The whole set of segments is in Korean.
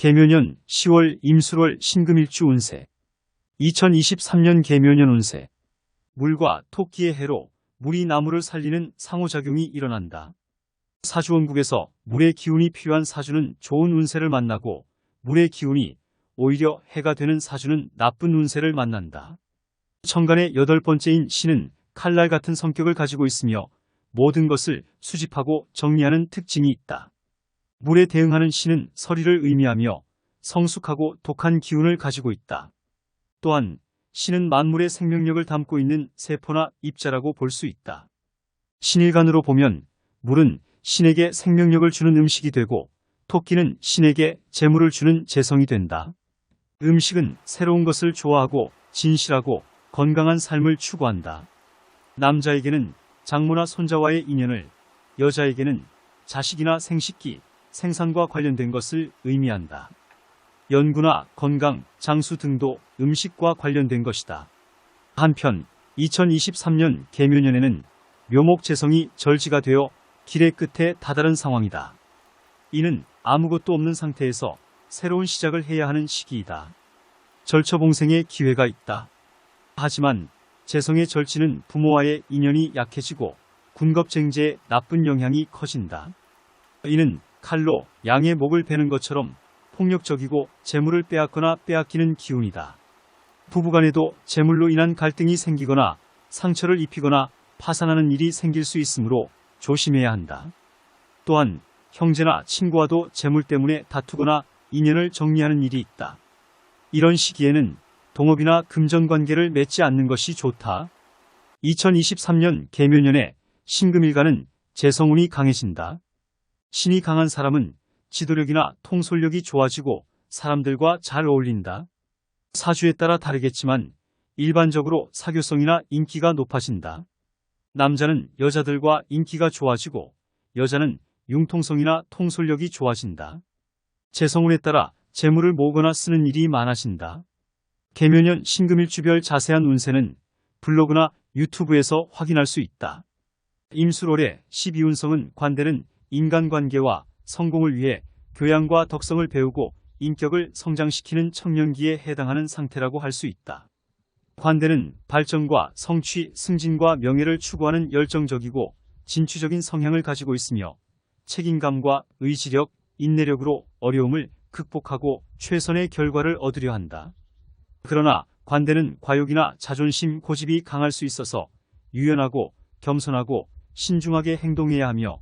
계묘년 10월 임술월 신금일주 운세. 2023년 계묘년 운세. 물과 토끼의 해로 물이 나무를 살리는 상호작용이 일어난다. 사주원국에서 물의 기운이 필요한 사주는 좋은 운세를 만나고, 물의 기운이 오히려 해가 되는 사주는 나쁜 운세를 만난다. 천간의 8번째인 신은 칼날 같은 성격을 가지고 있으며 모든 것을 수집하고 정리하는 특징이 있다. 물에 대응하는 신은 서리를 의미하며 성숙하고 독한 기운을 가지고 있다. 또한 신은 만물의 생명력을 담고 있는 세포나 입자라고 볼 수 있다. 신일간으로 보면 물은 신에게 생명력을 주는 음식이 되고, 토끼는 신에게 재물을 주는 재성이 된다. 음식은 새로운 것을 좋아하고 진실하고 건강한 삶을 추구한다. 남자에게는 장모나 손자와의 인연을, 여자에게는 자식이나 생식기, 생산과 관련된 것을 의미한다. 연구나 건강, 장수 등도 음식과 관련된 것이다. 한편 2023년 계묘년에는 묘목재성이 절지가 되어 길의 끝에 다다른 상황이다. 이는 아무것도 없는 상태에서 새로운 시작을 해야 하는 시기이다. 절처봉생의 기회가 있다. 하지만 재성의 절지는 부모와의 인연이 약해지고 군겁쟁제의 나쁜 영향이 커진다. 이는 칼로 양의 목을 베는 것처럼 폭력적이고 재물을 빼앗거나 빼앗기는 기운이다. 부부간에도 재물로 인한 갈등이 생기거나 상처를 입히거나 파산하는 일이 생길 수 있으므로 조심해야 한다. 또한 형제나 친구와도 재물 때문에 다투거나 인연을 정리하는 일이 있다. 이런 시기에는 동업이나 금전관계를 맺지 않는 것이 좋다. 2023년 계묘년에 신금일간은 재성운이 강해진다. 신이 강한 사람은 지도력이나 통솔력이 좋아지고 사람들과 잘 어울린다. 사주에 따라 다르겠지만 일반적으로 사교성이나 인기가 높아진다. 남자는 여자들과 인기가 좋아지고 여자는 융통성이나 통솔력이 좋아진다. 재성운에 따라 재물을 모으거나 쓰는 일이 많아진다. 계묘년 신금일주별 자세한 운세는 블로그나 유튜브에서 확인할 수 있다. 임술월의 12운성은 관대는 인간관계와 성공을 위해 교양과 덕성을 배우고 인격을 성장시키는 청년기에 해당하는 상태라고 할 수 있다. 관대는 발전과 성취, 승진과 명예를 추구하는 열정적이고 진취적인 성향을 가지고 있으며 책임감과 의지력, 인내력으로 어려움을 극복하고 최선의 결과를 얻으려 한다. 그러나 관대는 과욕이나 자존심, 고집이 강할 수 있어서 유연하고 겸손하고 신중하게 행동해야 하며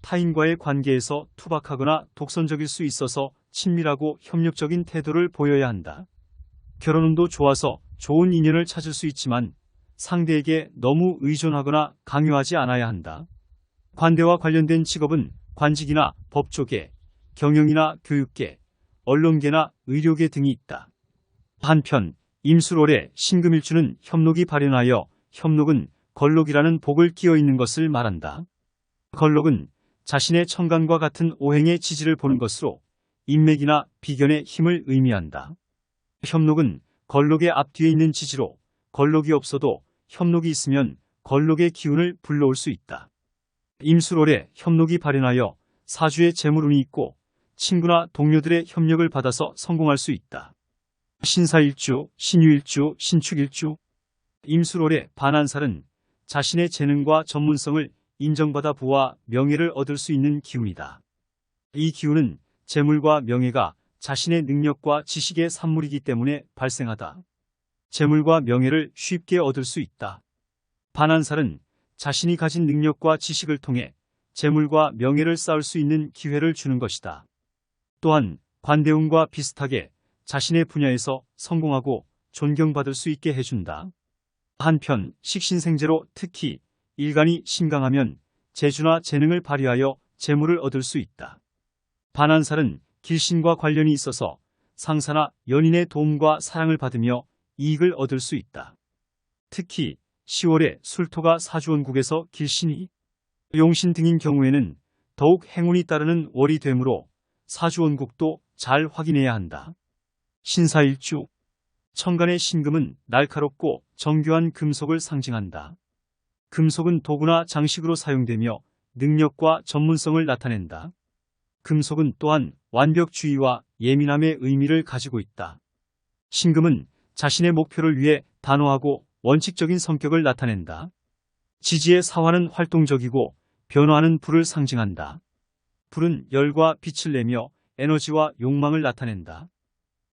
타인과의 관계에서 투박하거나 독선적일 수 있어서 친밀하고 협력적인 태도를 보여야 한다. 결혼운도 좋아서 좋은 인연을 찾을 수 있지만 상대에게 너무 의존하거나 강요하지 않아야 한다. 관대와 관련된 직업은 관직이나 법조계, 경영이나 교육계, 언론계나 의료계 등이 있다. 한편 임술월의 신금일주는 협록이 발현하여, 협록은 걸록이라는 복을 끼어 있는 것을 말한다. 걸록은 자신의 천간과 같은 오행의 지지를 보는 것으로 인맥이나 비견의 힘을 의미한다. 협록은 걸록의 앞뒤에 있는 지지로 걸록이 없어도 협록이 있으면 걸록의 기운을 불러올 수 있다. 임술월에 협록이 발현하여 사주에 재물운이 있고 친구나 동료들의 협력을 받아서 성공할 수 있다. 신사일주, 신유일주, 신축일주. 임술월에 반한살은 자신의 재능과 전문성을 인정받아 부와 명예를 얻을 수 있는 기운이다. 이 기운은 재물과 명예가 자신의 능력과 지식의 산물이기 때문에 발생하다. 재물과 명예를 쉽게 얻을 수 있다. 반한살은 자신이 가진 능력과 지식을 통해 재물과 명예를 쌓을 수 있는 기회를 주는 것이다. 또한 관대운과 비슷하게 자신의 분야에서 성공하고 존경받을 수 있게 해준다. 한편 식신생재로 특히 일간이 신강하면 재주나 재능을 발휘하여 재물을 얻을 수 있다. 반한살은 길신과 관련이 있어서 상사나 연인의 도움과 사랑을 받으며 이익을 얻을 수 있다. 특히 10월에 술토가 사주원국에서 길신이 용신 등인 경우에는 더욱 행운이 따르는 월이 되므로 사주원국도 잘 확인해야 한다. 신사일주. 천간의 신금은 날카롭고 정교한 금속을 상징한다. 금속은 도구나 장식으로 사용되며 능력과 전문성을 나타낸다. 금속은 또한 완벽주의와 예민함의 의미를 가지고 있다. 신금은 자신의 목표를 위해 단호하고 원칙적인 성격을 나타낸다. 지지의 사화는 활동적이고 변화하는 불을 상징한다. 불은 열과 빛을 내며 에너지와 욕망을 나타낸다.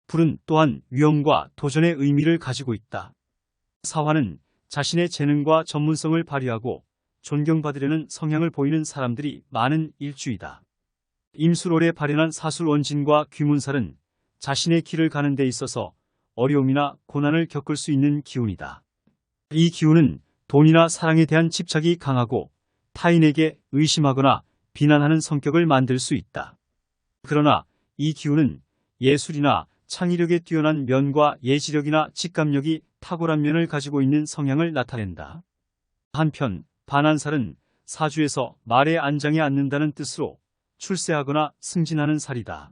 불은 또한 위험과 도전의 의미를 가지고 있다. 사화는 자신의 재능과 전문성을 발휘하고 존경받으려는 성향을 보이는 사람들이 많은 일주이다. 임술월에 발현한 사술원진과 귀문살은 자신의 길을 가는 데 있어서 어려움이나 고난을 겪을 수 있는 기운이다. 이 기운은 돈이나 사랑에 대한 집착이 강하고 타인에게 의심하거나 비난하는 성격을 만들 수 있다. 그러나 이 기운은 예술이나 창의력에 뛰어난 면과 예지력이나 직감력이 탁월한 면을 가지고 있는 성향을 나타낸다. 한편 반한살은 사주에서 말에 안장에 앉는다는 뜻으로 출세하거나 승진하는 살이다.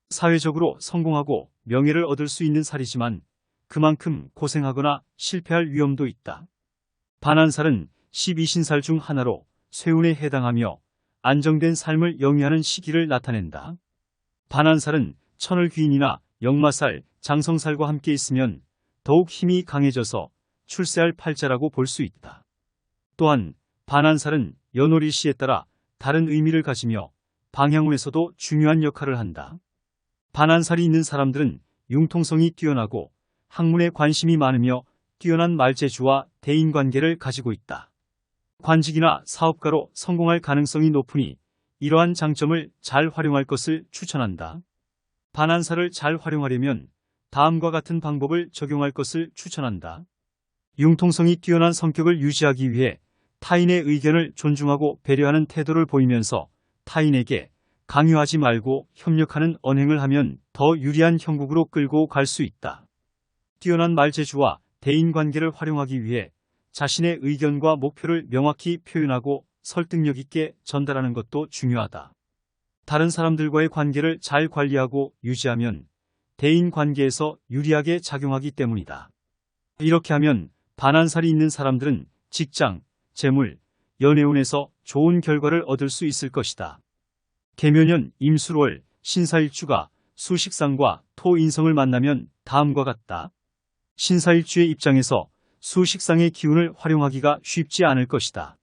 사회적으로 성공하고 명예를 얻을 수 있는 살이지만 그만큼 고생하거나 실패할 위험도 있다. 반한살은 12신살 중 하나로 쇠운에 해당하며 안정된 삶을 영위하는 시기를 나타낸다. 반한살은 천을귀인이나 역마살, 장성살과 함께 있으면 더욱 힘이 강해져서 출세할 팔자라고 볼 수 있다. 또한 반한살은 연월일시에 따라 다른 의미를 가지며 방향운에서도 중요한 역할을 한다. 반한살이 있는 사람들은 융통성이 뛰어나고 학문에 관심이 많으며 뛰어난 말재주와 대인관계를 가지고 있다. 관직이나 사업가로 성공할 가능성이 높으니 이러한 장점을 잘 활용할 것을 추천한다. 반한살을 잘 활용하려면 다음과 같은 방법을 적용할 것을 추천한다. 융통성이 뛰어난 성격을 유지하기 위해 타인의 의견을 존중하고 배려하는 태도를 보이면서 타인에게 강요하지 말고 협력하는 언행을 하면 더 유리한 형국으로 끌고 갈 수 있다. 뛰어난 말재주와 대인관계를 활용하기 위해 자신의 의견과 목표를 명확히 표현하고 설득력 있게 전달하는 것도 중요하다. 다른 사람들과의 관계를 잘 관리하고 유지하면 대인관계에서 유리하게 작용하기 때문이다. 이렇게 하면 반한살이 있는 사람들은 직장, 재물, 연애운에서 좋은 결과를 얻을 수 있을 것이다. 계묘년 임술월 신사일주가 수식상과 토인성을 만나면 다음과 같다. 신사일주의 입장에서 수식상의 기운을 활용하기가 쉽지 않을 것이다.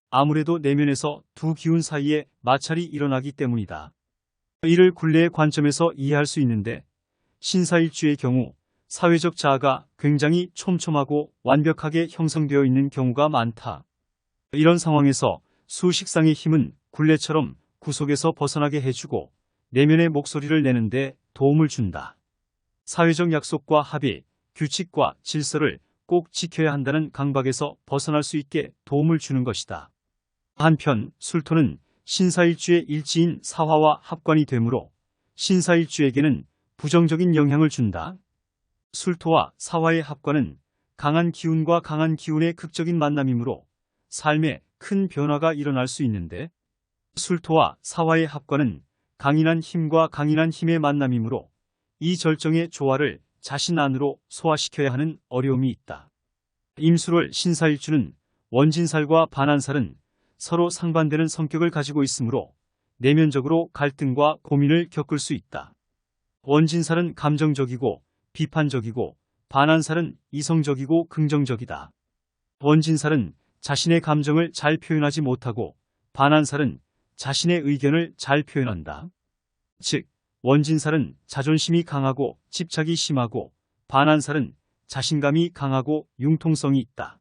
아무래도 내면에서 두 기운 사이에 마찰이 일어나기 때문이다. 이를 굴레의 관점에서 이해할 수 있는데 신사일주의 경우 사회적 자아가 굉장히 촘촘하고 완벽하게 형성되어 있는 경우가 많다. 이런 상황에서 수식상의 힘은 굴레처럼 구속에서 벗어나게 해주고 내면의 목소리를 내는데 도움을 준다. 사회적 약속과 합의, 규칙과 질서를 꼭 지켜야 한다는 강박에서 벗어날 수 있게 도움을 주는 것이다. 한편 술토는 신사일주의 일지인 사화와 합관이 되므로 신사일주에게는 부정적인 영향을 준다. 술토와 사화의 합관은 강한 기운과 강한 기운의 극적인 만남이므로 삶에 큰 변화가 일어날 수 있는데 술토와 사화의 합관은 강인한 힘과 강인한 힘의 만남이므로 이 절정의 조화를 자신 안으로 소화시켜야 하는 어려움이 있다. 임술월 신사일주는 원진살과 반한살은 서로 상반되는 성격을 가지고 있으므로 내면적으로 갈등과 고민을 겪을 수 있다. 원진살은 감정적이고 비판적이고 반한살은 이성적이고 긍정적이다. 원진살은 자신의 감정을 잘 표현하지 못하고 반한살은 자신의 의견을 잘 표현한다. 즉, 원진살은 자존심이 강하고 집착이 심하고 반한살은 자신감이 강하고 융통성이 있다.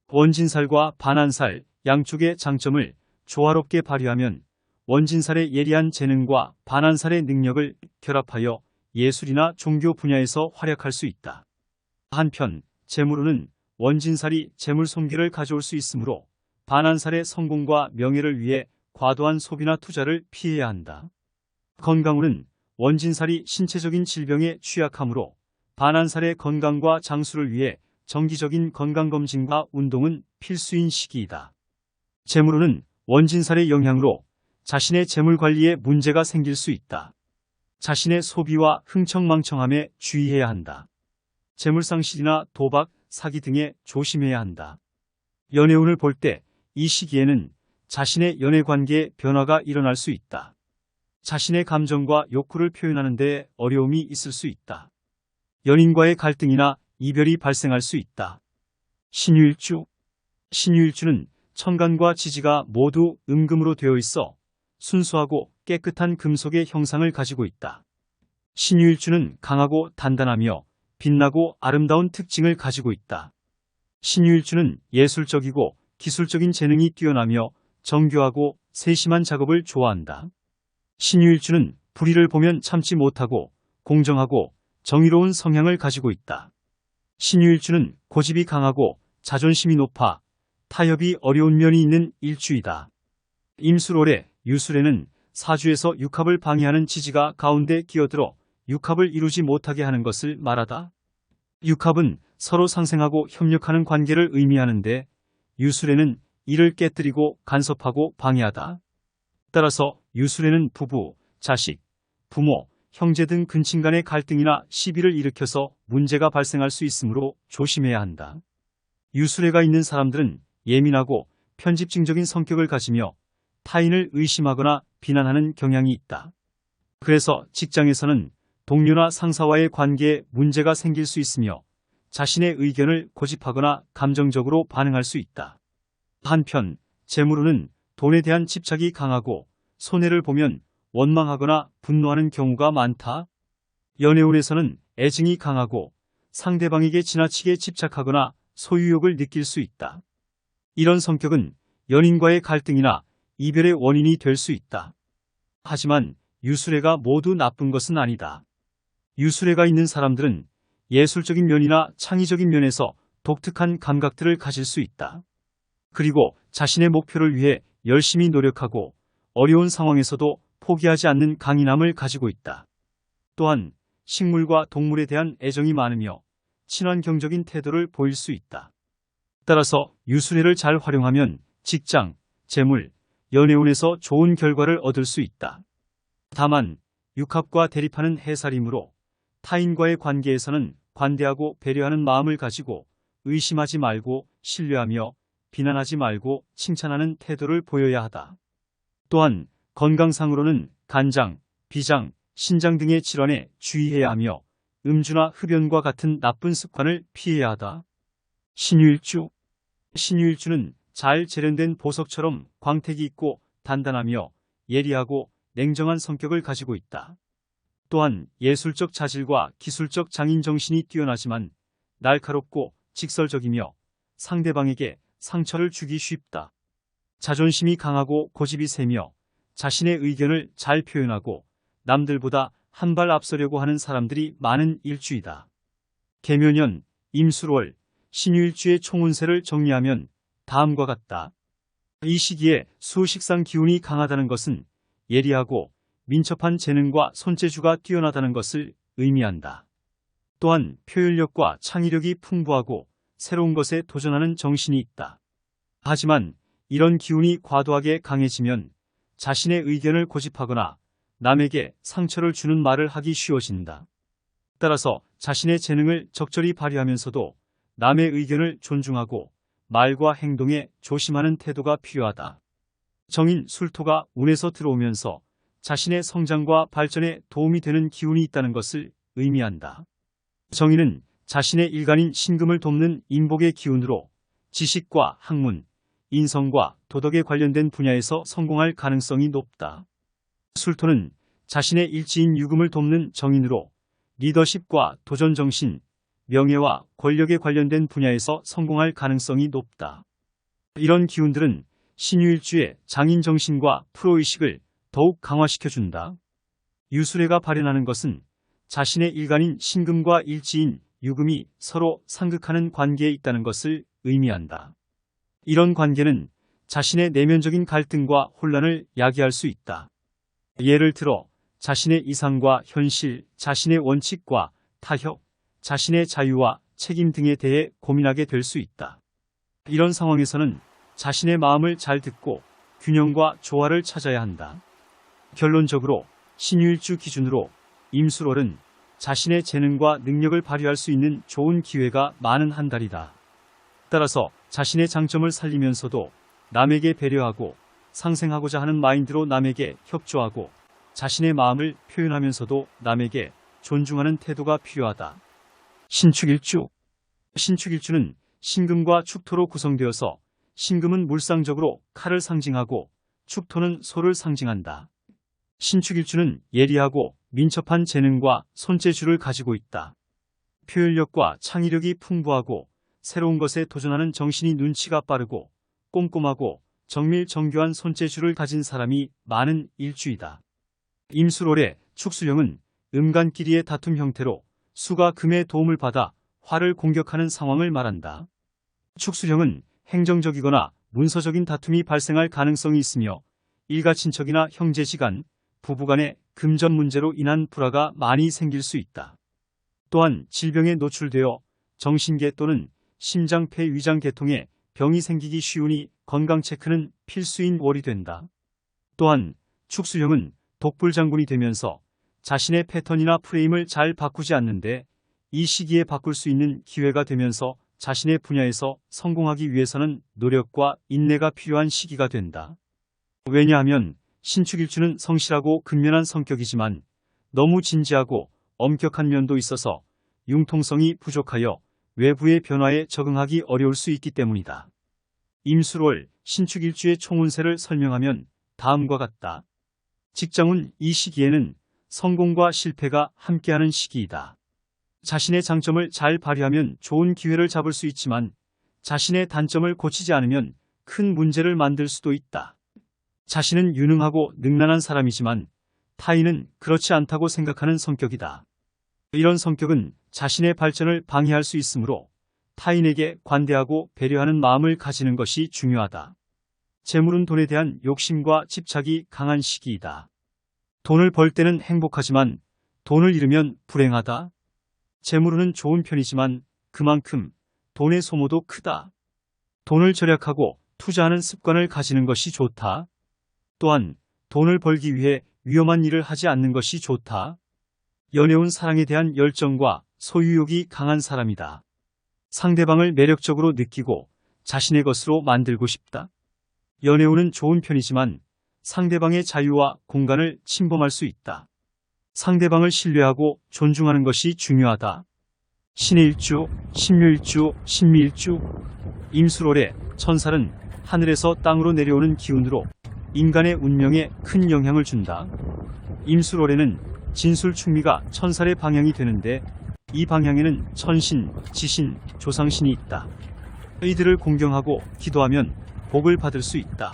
원진살과 반한살 양쪽의 장점을 조화롭게 발휘하면 원진살의 예리한 재능과 반한살의 능력을 결합하여 예술이나 종교 분야에서 활약할 수 있다. 한편 재물운은 원진살이 재물 손괴를 가져올 수 있으므로 반한살의 성공과 명예를 위해 과도한 소비나 투자를 피해야 한다. 건강운은 원진살이 신체적인 질병에 취약하므로 반한살의 건강과 장수를 위해 정기적인 건강검진과 운동은 필수인 시기이다. 재물운은 원진살의 영향으로 자신의 재물 관리에 문제가 생길 수 있다. 자신의 소비와 흥청망청함에 주의해야 한다. 재물상실이나 도박, 사기 등에 조심해야 한다. 연애운을 볼 때 이 시기에는 자신의 연애관계에 변화가 일어날 수 있다. 자신의 감정과 욕구를 표현하는 데 어려움이 있을 수 있다. 연인과의 갈등이나 이별이 발생할 수 있다. 신유일주. 신유일주는 천간과 지지가 모두 음금으로 되어 있어 순수하고 깨끗한 금속의 형상을 가지고 있다. 신유일주는 강하고 단단하며 빛나고 아름다운 특징을 가지고 있다. 신유일주는 예술적이고 기술적인 재능이 뛰어나며 정교하고 세심한 작업을 좋아한다. 신유일주는 불의를 보면 참지 못하고 공정하고 정의로운 성향을 가지고 있다. 신유일주는 고집이 강하고 자존심이 높아 타협이 어려운 면이 있는 일주이다. 임술월의 유술에는 사주에서 육합을 방해하는 지지가 가운데 끼어들어 육합을 이루지 못하게 하는 것을 말하다. 육합은 서로 상생하고 협력하는 관계를 의미하는데 유술에는 이를 깨뜨리고 간섭하고 방해하다. 따라서 유술에는 부부, 자식, 부모, 형제 등 근친 간의 갈등이나 시비를 일으켜서 문제가 발생할 수 있으므로 조심해야 한다. 유술애가 있는 사람들은 예민하고 편집증적인 성격을 가지며 타인을 의심하거나 비난하는 경향이 있다. 그래서 직장에서는 동료나 상사와의 관계에 문제가 생길 수 있으며 자신의 의견을 고집하거나 감정적으로 반응할 수 있다. 한편 재물운은 돈에 대한 집착이 강하고 손해를 보면 원망하거나 분노하는 경우가 많다. 연애운에서는 애증이 강하고 상대방에게 지나치게 집착하거나 소유욕을 느낄 수 있다. 이런 성격은 연인과의 갈등이나 이별의 원인이 될 수 있다. 하지만 유술애가 모두 나쁜 것은 아니다. 유술애가 있는 사람들은 예술적인 면이나 창의적인 면에서 독특한 감각들을 가질 수 있다. 그리고 자신의 목표를 위해 열심히 노력하고 어려운 상황에서도 포기하지 않는 강인함을 가지고 있다. 또한 식물과 동물에 대한 애정이 많으며 친환경적인 태도를 보일 수 있다. 따라서 유술애를 잘 활용하면 직장, 재물, 연애운에서 좋은 결과를 얻을 수 있다. 다만 육합과 대립하는 해살이므로 타인과의 관계에서는 관대하고 배려하는 마음을 가지고 의심하지 말고 신뢰하며 비난하지 말고 칭찬하는 태도를 보여야 하다. 또한 건강상으로는 간장, 비장, 신장 등의 질환에 주의해야 하며 음주나 흡연과 같은 나쁜 습관을 피해야 하다. 신유일주. 신유일주는 잘 재련된 보석처럼 광택이 있고 단단하며 예리하고 냉정한 성격을 가지고 있다. 또한 예술적 자질과 기술적 장인정신이 뛰어나지만 날카롭고 직설적이며 상대방에게 상처를 주기 쉽다. 자존심이 강하고 고집이 세며 자신의 의견을 잘 표현하고 남들보다 한 발 앞서려고 하는 사람들이 많은 일주이다. 계묘년, 임술월, 신유일주의 총운세를 정리하면 다음과 같다. 이 시기에 수식상 기운이 강하다는 것은 예리하고 민첩한 재능과 손재주가 뛰어나다는 것을 의미한다. 또한 표현력과 창의력이 풍부하고 새로운 것에 도전하는 정신이 있다. 하지만 이런 기운이 과도하게 강해지면 자신의 의견을 고집하거나 남에게 상처를 주는 말을 하기 쉬워진다. 따라서 자신의 재능을 적절히 발휘하면서도 남의 의견을 존중하고 말과 행동에 조심하는 태도가 필요하다. 정인 술토가 운에서 들어오면서 자신의 성장과 발전에 도움이 되는 기운이 있다는 것을 의미한다. 정인은 자신의 일간인 신금을 돕는 인복의 기운으로 지식과 학문, 인성과 도덕에 관련된 분야에서 성공할 가능성이 높다. 술토는 자신의 일지인 유금을 돕는 정인으로 리더십과 도전정신, 명예와 권력에 관련된 분야에서 성공할 가능성이 높다. 이런 기운들은 신유일주의 장인정신과 프로의식을 더욱 강화시켜준다. 유술애가 발현하는 것은 자신의 일간인 신금과 일지인 유금이 서로 상극하는 관계에 있다는 것을 의미한다. 이런 관계는 자신의 내면적인 갈등과 혼란을 야기할 수 있다. 예를 들어 자신의 이상과 현실, 자신의 원칙과 타협, 자신의 자유와 책임 등에 대해 고민하게 될 수 있다. 이런 상황에서는 자신의 마음을 잘 듣고 균형과 조화를 찾아야 한다. 결론적으로 신유일주 기준으로 임술월은 자신의 재능과 능력을 발휘할 수 있는 좋은 기회가 많은 한 달이다. 따라서 자신의 장점을 살리면서도 남에게 배려하고 상생하고자 하는 마인드로 남에게 협조하고 자신의 마음을 표현하면서도 남에게 존중하는 태도가 필요하다. 신축일주. 신축일주는 신금과 축토로 구성되어서 신금은 물상적으로 칼을 상징하고 축토는 소를 상징한다. 신축일주는 예리하고 민첩한 재능과 손재주를 가지고 있다. 표현력과 창의력이 풍부하고 새로운 것에 도전하는 정신이 눈치가 빠르고 꼼꼼하고 정밀정교한 손재주를 가진 사람이 많은 일주이다. 임술월의 축수령은 음간끼리의 다툼 형태로 수가 금의 도움을 받아 화를 공격하는 상황을 말한다. 축수령은 행정적이거나 문서적인 다툼이 발생할 가능성이 있으며 일가친척이나 형제지간, 부부간의 금전 문제로 인한 불화가 많이 생길 수 있다. 또한 질병에 노출되어 정신계 또는 심장폐 위장계통에 병이 생기기 쉬우니 건강 체크는 필수인 월이 된다. 또한 축수령은 독불장군이 되면서 자신의 패턴이나 프레임을 잘 바꾸지 않는데 이 시기에 바꿀 수 있는 기회가 되면서 자신의 분야에서 성공하기 위해서는 노력과 인내가 필요한 시기가 된다. 왜냐하면 신축일주는 성실하고 근면한 성격이지만 너무 진지하고 엄격한 면도 있어서 융통성이 부족하여 외부의 변화에 적응하기 어려울 수 있기 때문이다. 임술월 신축일주의 총운세를 설명하면 다음과 같다. 직장운. 이 시기에는 성공과 실패가 함께하는 시기이다. 자신의 장점을 잘 발휘하면 좋은 기회를 잡을 수 있지만 자신의 단점을 고치지 않으면 큰 문제를 만들 수도 있다. 자신은 유능하고 능란한 사람이지만 타인은 그렇지 않다고 생각하는 성격이다. 이런 성격은 자신의 발전을 방해할 수 있으므로 타인에게 관대하고 배려하는 마음을 가지는 것이 중요하다. 재물은 돈에 대한 욕심과 집착이 강한 시기이다. 돈을 벌 때는 행복하지만 돈을 잃으면 불행하다. 재물운은 좋은 편이지만 그만큼 돈의 소모도 크다. 돈을 절약하고 투자하는 습관을 가지는 것이 좋다. 또한 돈을 벌기 위해 위험한 일을 하지 않는 것이 좋다. 연애운 사랑에 대한 열정과 소유욕이 강한 사람이다. 상대방을 매력적으로 느끼고 자신의 것으로 만들고 싶다. 연애운은 좋은 편이지만 상대방의 자유와 공간을 침범할 수 있다. 상대방을 신뢰하고 존중하는 것이 중요하다. 신의 일주, 신묘일주, 신미일주. 임술월의 천살은 하늘에서 땅으로 내려오는 기운으로 인간의 운명에 큰 영향을 준다. 임술월에는 진술충미가 천살의 방향이 되는데 이 방향에는 천신, 지신, 조상신이 있다. 이들을 공경하고 기도하면 복을 받을 수 있다.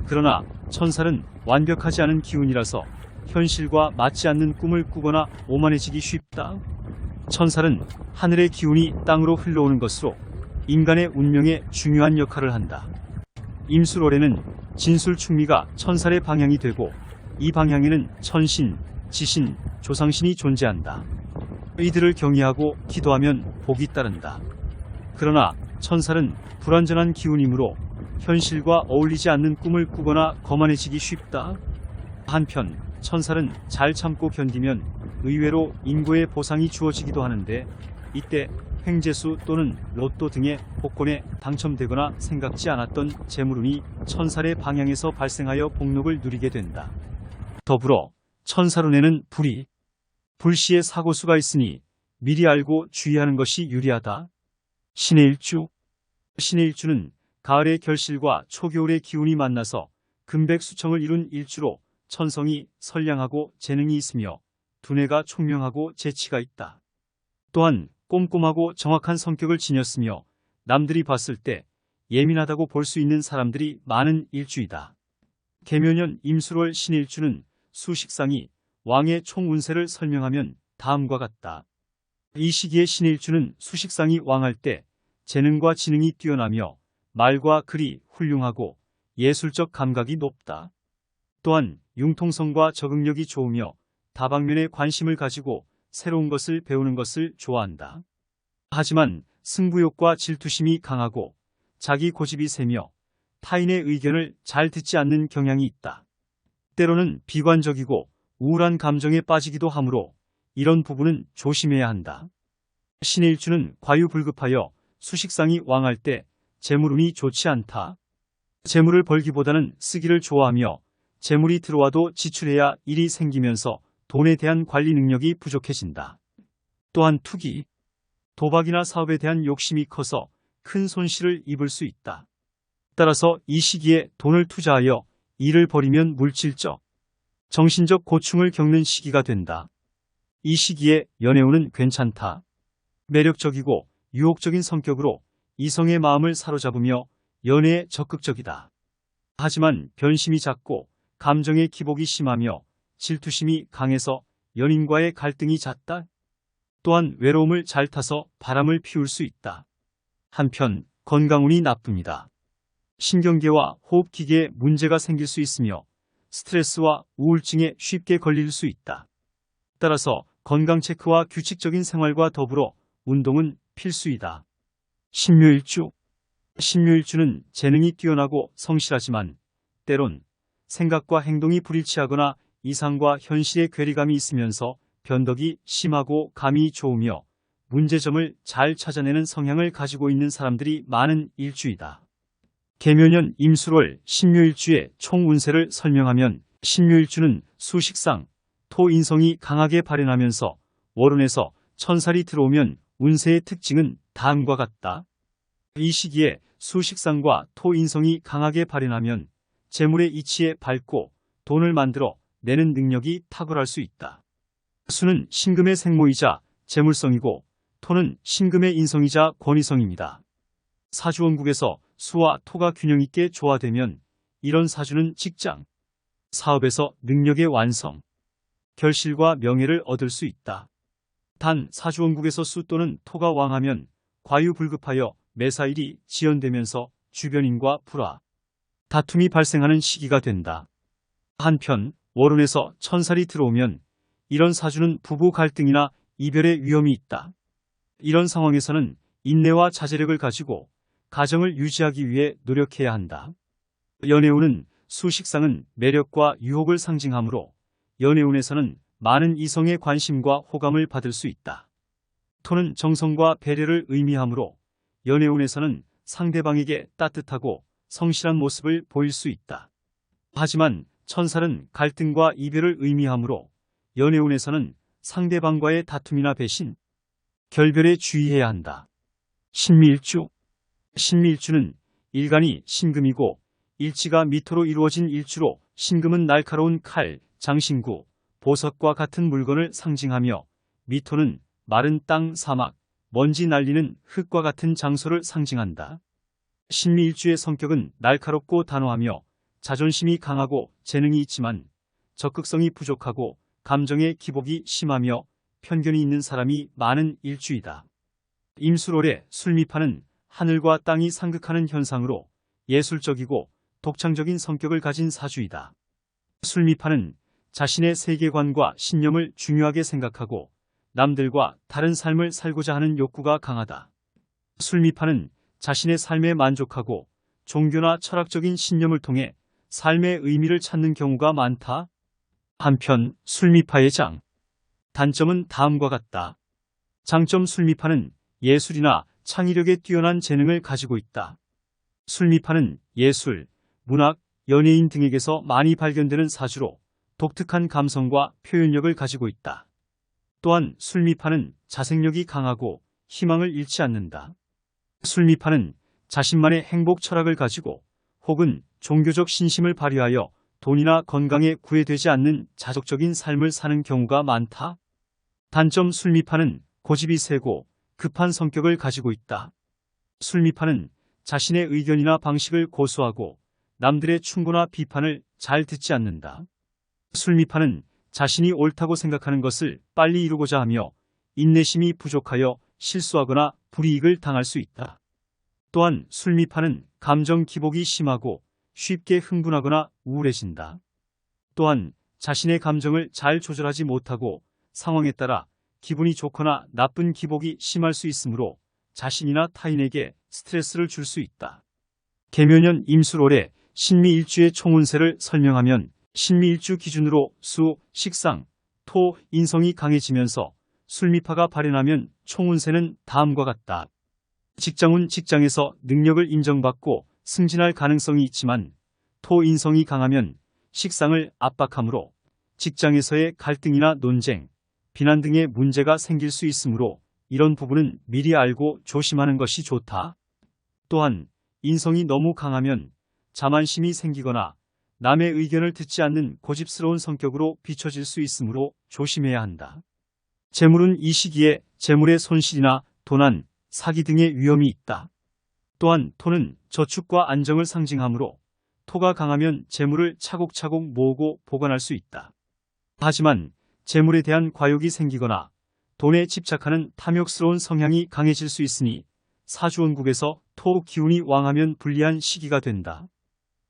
그러나 천살은 완벽하지 않은 기운이라서 현실과 맞지 않는 꿈을 꾸거나 오만해지기 쉽다. 천살은 하늘의 기운이 땅으로 흘러오는 것으로 인간의 운명에 중요한 역할을 한다. 임술월에는 진술충미가 천살의 방향이 되고 이 방향에는 천신, 지신, 조상신이 존재한다. 이들을 경외하고 기도하면 복이 따른다. 그러나 천살은 불완전한 기운이므로 현실과 어울리지 않는 꿈을 꾸거나 거만해지기 쉽다. 한편 천살은 잘 참고 견디면 의외로 인고의 보상이 주어지기도 하는데 이때 횡재수 또는 로또 등의 복권에 당첨되거나 생각지 않았던 재물운이 천살의 방향에서 발생하여 복록을 누리게 된다. 더불어 천살운에는 불시에 사고수가 있으니 미리 알고 주의하는 것이 유리하다. 신의 일주. 신의 일주는 가을의 결실과 초겨울의 기운이 만나서 금백수청을 이룬 일주로 천성이 선량하고 재능이 있으며 두뇌가 총명하고 재치가 있다. 또한 꼼꼼하고 정확한 성격을 지녔으며 남들이 봤을 때 예민하다고 볼 수 있는 사람들이 많은 일주이다. 계묘년 임술월 신일주는 수식상이 왕의 총운세를 설명하면 다음과 같다. 이 시기에 신일주는 수식상이 왕할 때 재능과 지능이 뛰어나며 말과 글이 훌륭하고 예술적 감각이 높다. 또한 융통성과 적응력이 좋으며 다방면에 관심을 가지고 새로운 것을 배우는 것을 좋아한다. 하지만 승부욕과 질투심이 강하고 자기 고집이 세며 타인의 의견을 잘 듣지 않는 경향이 있다. 때로는 비관적이고 우울한 감정에 빠지기도 하므로 이런 부분은 조심해야 한다. 신의 일주는 과유불급하여 수식상이 왕할 때 재물운이 좋지 않다. 재물을 벌기보다는 쓰기를 좋아하며 재물이 들어와도 지출해야 일이 생기면서 돈에 대한 관리 능력이 부족해진다. 또한 투기, 도박이나 사업에 대한 욕심이 커서 큰 손실을 입을 수 있다. 따라서 이 시기에 돈을 투자하여 일을 벌이면 물질적, 정신적 고충을 겪는 시기가 된다. 이 시기에 연애운은 괜찮다. 매력적이고 유혹적인 성격으로 이성의 마음을 사로잡으며 연애에 적극적이다. 하지만 변심이 잦고 감정의 기복이 심하며 질투심이 강해서 연인과의 갈등이 잦다. 또한 외로움을 잘 타서 바람을 피울 수 있다. 한편 건강운이 나쁩니다. 신경계와 호흡기계에 문제가 생길 수 있으며 스트레스와 우울증에 쉽게 걸릴 수 있다. 따라서 건강 체크와 규칙적인 생활과 더불어 운동은 필수이다. 신묘일주. 신묘일주는 재능이 뛰어나고 성실하지만 때론 생각과 행동이 불일치하거나 이상과 현실의 괴리감이 있으면서 변덕이 심하고 감이 좋으며 문제점을 잘 찾아내는 성향을 가지고 있는 사람들이 많은 일주이다. 계묘년 임술월 신묘일주의 총 운세를 설명하면 신묘일주는 수식상 토인성이 강하게 발현하면서 월운에서 천살이 들어오면 운세의 특징은 다음과 같다. 이 시기에 수식상과 토인성이 강하게 발현하면 재물의 이치에 밝고 돈을 만들어 내는 능력이 탁월할 수 있다. 수는 신금의 생모이자 재물성이고 토는 신금의 인성이자 권위성입니다. 사주원국에서 수와 토가 균형 있게 조화되면 이런 사주는 직장, 사업에서 능력의 완성, 결실과 명예를 얻을 수 있다. 단 사주원국에서 수 또는 토가 왕하면 과유불급하여 매사일이 지연되면서 주변인과 불화, 다툼이 발생하는 시기가 된다. 한편 월운에서 천살이 들어오면 이런 사주는 부부 갈등이나 이별의 위험이 있다. 이런 상황에서는 인내와 자제력을 가지고 가정을 유지하기 위해 노력해야 한다. 연애운은 수식상은 매력과 유혹을 상징하므로 연애운에서는 많은 이성의 관심과 호감을 받을 수 있다. 토는 정성과 배려를 의미하므로 연애운에서는 상대방에게 따뜻하고 성실한 모습을 보일 수 있다. 하지만 천살은 갈등과 이별을 의미하므로 연애운에서는 상대방과의 다툼이나 배신, 결별에 주의해야 한다. 신미일주. 신미일주는 일간이 신금이고 일지가 미토로 이루어진 일주로 신금은 날카로운 칼, 장신구, 보석과 같은 물건을 상징하며 미토는 마른 땅, 사막, 먼지 날리는 흙과 같은 장소를 상징한다. 신미일주의 성격은 날카롭고 단호하며 자존심이 강하고 재능이 있지만 적극성이 부족하고 감정의 기복이 심하며 편견이 있는 사람이 많은 일주이다. 임술월에 술미파는 하늘과 땅이 상극하는 현상으로 예술적이고 독창적인 성격을 가진 사주이다. 술미파는 자신의 세계관과 신념을 중요하게 생각하고 남들과 다른 삶을 살고자 하는 욕구가 강하다. 술미파는 자신의 삶에 만족하고 종교나 철학적인 신념을 통해 삶의 의미를 찾는 경우가 많다. 한편 술미파의 장, 단점은 다음과 같다. 장점 술미파는 예술이나 창의력에 뛰어난 재능을 가지고 있다. 술미파는 예술, 문학, 연예인 등에게서 많이 발견되는 사주로 독특한 감성과 표현력을 가지고 있다. 또한 술미파는 자생력이 강하고 희망을 잃지 않는다. 술미파는 자신만의 행복 철학을 가지고 혹은 종교적 신심을 발휘하여 돈이나 건강에 구애되지 않는 자족적인 삶을 사는 경우가 많다. 단점 술미파는 고집이 세고 급한 성격을 가지고 있다. 술미파는 자신의 의견이나 방식을 고수하고 남들의 충고나 비판을 잘 듣지 않는다. 술미파는 자신이 옳다고 생각하는 것을 빨리 이루고자 하며 인내심이 부족하여 실수하거나 불이익을 당할 수 있다. 또한 술미파는 감정 기복이 심하고 쉽게 흥분하거나 우울해진다. 또한 자신의 감정을 잘 조절하지 못하고 상황에 따라 기분이 좋거나 나쁜 기복이 심할 수 있으므로 자신이나 타인에게 스트레스를 줄 수 있다. 계묘년 임술월에 신미일주의 총운세를 설명하면 신미일주 기준으로 수, 식상, 토, 인성이 강해지면서 술미파가 발현하면 총운세는 다음과 같다. 직장운 직장에서 능력을 인정받고 승진할 가능성이 있지만 토 인성이 강하면 식상을 압박하므로 직장에서의 갈등이나 논쟁, 비난 등의 문제가 생길 수 있으므로 이런 부분은 미리 알고 조심하는 것이 좋다. 또한 인성이 너무 강하면 자만심이 생기거나 남의 의견을 듣지 않는 고집스러운 성격으로 비춰질 수 있으므로 조심해야 한다. 재물은 이 시기에 재물의 손실이나 도난, 사기 등의 위험이 있다. 또한 토는 저축과 안정을 상징하므로 토가 강하면 재물을 차곡차곡 모으고 보관할 수 있다. 하지만 재물에 대한 과욕이 생기거나 돈에 집착하는 탐욕스러운 성향이 강해질 수 있으니 사주원국에서 토 기운이 왕하면 불리한 시기가 된다.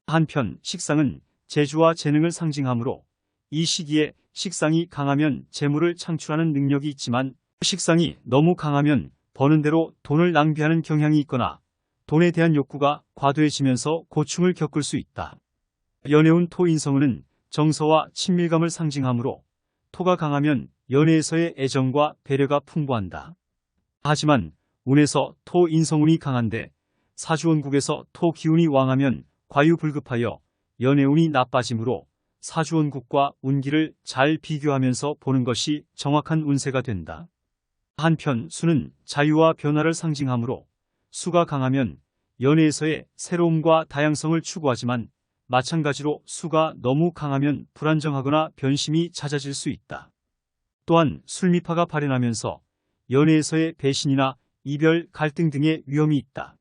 한편 식상은 재주와 재능을 상징하므로 이 시기에 식상이 강하면 재물을 창출하는 능력이 있지만 식상이 너무 강하면 버는 대로 돈을 낭비하는 경향이 있거나 돈에 대한 욕구가 과도해지면서 고충을 겪을 수 있다. 연애운 토인성운은 정서와 친밀감을 상징하므로 토가 강하면 연애에서의 애정과 배려가 풍부한다. 하지만 운에서 토인성운이 강한데 사주원국에서 토 기운이 왕하면 과유불급하여 연애운이 나빠지므로 사주원국과 운기를 잘 비교하면서 보는 것이 정확한 운세가 된다. 한편 수는 자유와 변화를 상징하므로 수가 강하면 연애에서의 새로움과 다양성을 추구하지만 마찬가지로 수가 너무 강하면 불안정하거나 변심이 잦아질 수 있다. 또한 술미파가 발현하면서 연애에서의 배신이나 이별, 갈등 등의 위험이 있다.